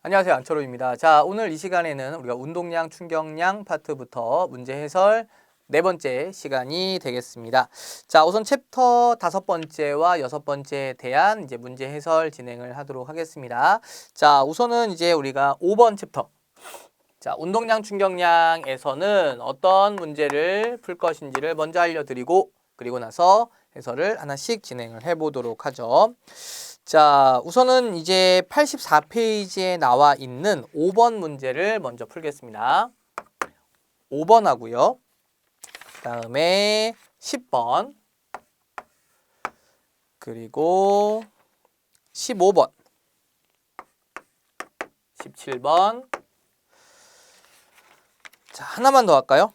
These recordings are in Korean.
안녕하세요. 안철호입니다. 자, 오늘 이 시간에는 우리가 운동량, 충격량 파트부터 문제 해설 네 번째 시간이 되겠습니다. 자, 우선 챕터 다섯 번째와 여섯 번째에 대한 이제 문제 해설 진행을 하도록 하겠습니다. 자, 우선은 이제 우리가 5번 챕터. 자, 운동량, 충격량에서는 어떤 문제를 풀 것인지를 먼저 알려드리고 그리고 나서 해설을 하나씩 진행을 해보도록 하죠. 자, 우선은 이제 84페이지에 나와 있는 5번 문제를 먼저 풀겠습니다. 5번 하고요. 그 다음에 10번, 그리고 15번, 17번. 자, 하나만 더 할까요?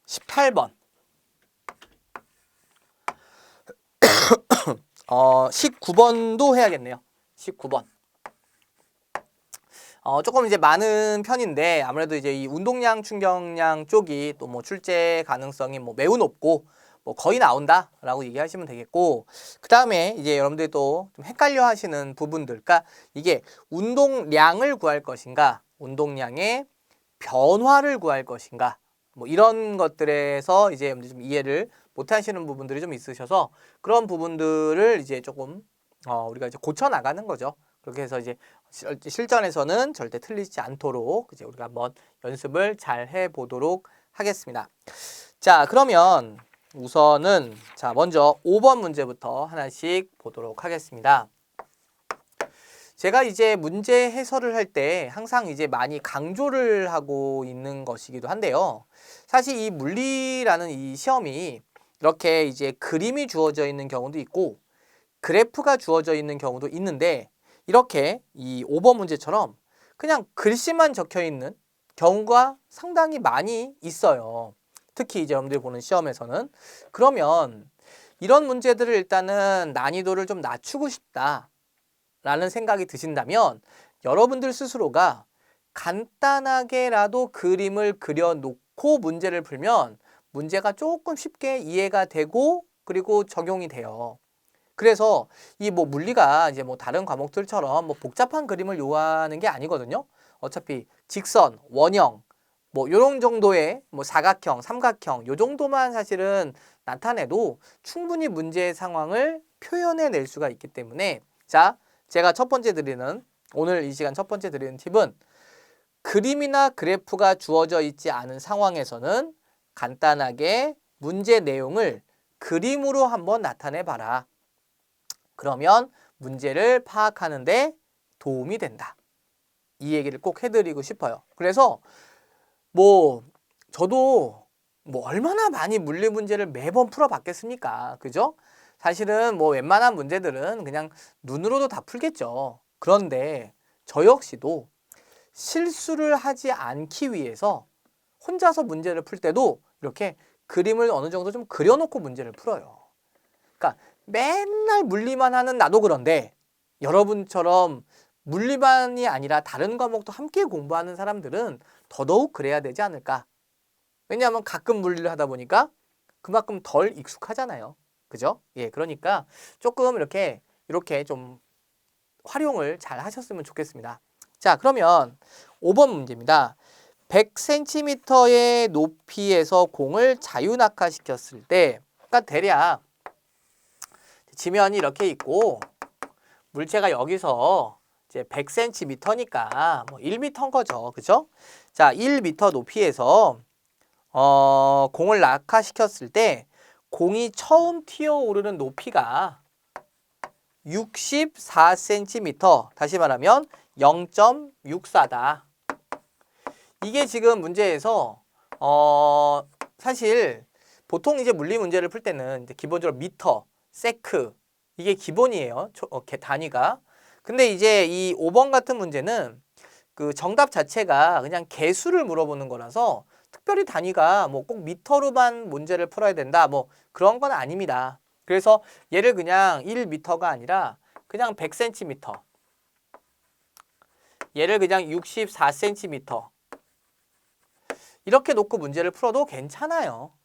18번. 19번도 해야겠네요. 19번. 조금 이제 많은 편인데 아무래도 이제 이 운동량, 충격량 쪽이 또 뭐 출제 가능성이 뭐 매우 높고 뭐 거의 나온다라고 얘기하시면 되겠고, 그 다음에 이제 여러분들이 또 좀 헷갈려 하시는 부분들, 그러니까 이게 운동량을 구할 것인가, 운동량의 변화를 구할 것인가, 뭐 이런 것들에서 이제 여러분들이 좀 이해를 못 하시는 부분들이 좀 있으셔서 그런 부분들을 이제 조금 우리가 이제 고쳐 나가는 거죠. 그렇게 해서 이제 실전에서는 절대 틀리지 않도록 이제 우리가 한번 연습을 잘 해보도록 하겠습니다. 자, 그러면 우선은 자 먼저 5번 문제부터 하나씩 보도록 하겠습니다. 제가 이제 문제 해설을 할 때 항상 이제 많이 강조를 하고 있는 것이기도 한데요. 사실 이 물리라는 이 시험이 이렇게 이제 그림이 주어져 있는 경우도 있고 그래프가 주어져 있는 경우도 있는데, 이렇게 이 5번 문제처럼 그냥 글씨만 적혀 있는 경우가 상당히 많이 있어요. 특히 이제 여러분들이 보는 시험에서는. 그러면 이런 문제들을 일단은 난이도를 좀 낮추고 싶다라는 생각이 드신다면 여러분들 스스로가 간단하게라도 그림을 그려놓고 문제를 풀면 문제가 조금 쉽게 이해가 되고 그리고 적용이 돼요. 그래서 이 뭐 물리가 이제 뭐 다른 과목들처럼 뭐 복잡한 그림을 요하는 게 아니거든요. 어차피 직선, 원형, 뭐 요런 정도의 뭐 사각형, 삼각형 요 정도만 사실은 나타내도 충분히 문제의 상황을 표현해 낼 수가 있기 때문에, 자, 제가 첫 번째 드리는 오늘 이 시간 첫 번째 드리는 팁은 그림이나 그래프가 주어져 있지 않은 상황에서는 간단하게 문제 내용을 그림으로 한번 나타내 봐라. 그러면 문제를 파악하는 데 도움이 된다. 이 얘기를 꼭 해드리고 싶어요. 그래서 뭐 저도 뭐 얼마나 많이 물리 문제를 매번 풀어봤겠습니까? 그죠? 사실은 뭐 웬만한 문제들은 그냥 눈으로도 다 풀겠죠. 그런데 저 역시도 실수를 하지 않기 위해서 혼자서 문제를 풀 때도 이렇게 그림을 어느 정도 좀 그려놓고 문제를 풀어요. 그러니까 맨날 물리만 하는 나도 그런데 여러분처럼 물리만이 아니라 다른 과목도 함께 공부하는 사람들은 더더욱 그래야 되지 않을까. 왜냐하면 가끔 물리를 하다 보니까 그만큼 덜 익숙하잖아요. 그죠? 예, 그러니까 조금 이렇게 좀 활용을 잘 하셨으면 좋겠습니다. 자, 그러면 5번 문제입니다. 100cm의 높이에서 공을 자유낙하시켰을 때, 그러니까 대략 지면이 이렇게 있고 물체가 여기서 이제 100cm니까 뭐 1m인 거죠. 그죠? 자, 1m 높이에서 공을 낙하시켰을 때 공이 처음 튀어오르는 높이가 64cm, 다시 말하면 0.64다. 이게 지금 문제에서 사실 보통 이제 물리 문제를 풀 때는 이제 기본적으로 미터, 세크 이게 기본이에요. 단위가. 근데 이제 이 5번 같은 문제는 그 정답 자체가 그냥 개수를 물어보는 거라서 특별히 단위가 뭐 꼭 미터로만 문제를 풀어야 된다 뭐 그런 건 아닙니다. 그래서 얘를 그냥 1m가 아니라 그냥 100cm, 얘를 그냥 64cm 이렇게 놓고 문제를 풀어도 괜찮아요.